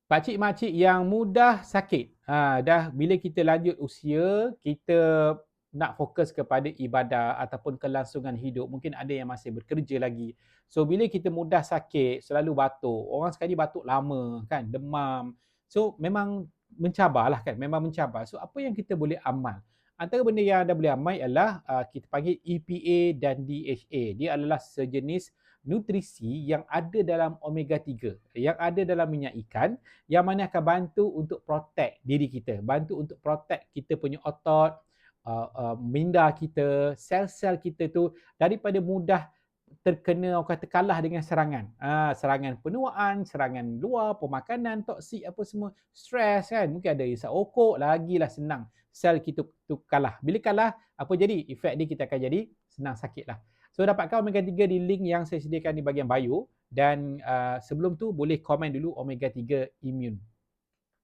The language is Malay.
Pakcik-makcik yang mudah sakit. Dah bila kita lanjut usia, kita nak fokus kepada ibadah ataupun kelangsungan hidup. Mungkin ada yang masih bekerja lagi. So bila kita mudah sakit, selalu batuk. Orang sekali batuk lama kan, demam. So memang mencabarlah kan, memang mencabar. So apa yang kita boleh amal? Antara benda yang anda boleh amal ialah kita panggil EPA dan DHA. Dia adalah sejenis nutrisi yang ada dalam omega 3, yang ada dalam minyak ikan, yang mana akan bantu untuk protect diri kita, bantu untuk protect kita punya otot, minda kita, sel-sel kita tu daripada mudah terkena, orang kata, kalah dengan serangan. Serangan penuaan, serangan luar, pemakanan, toksik apa semua, stres kan, mungkin ada isap okok, lagilah senang sel kita tu kalah. Bila kalah, apa jadi? Efek dia kita akan jadi senang sakit lah. So dapatkan omega 3 di link yang saya sediakan di bahagian bio, dan sebelum tu boleh komen dulu omega 3 immune.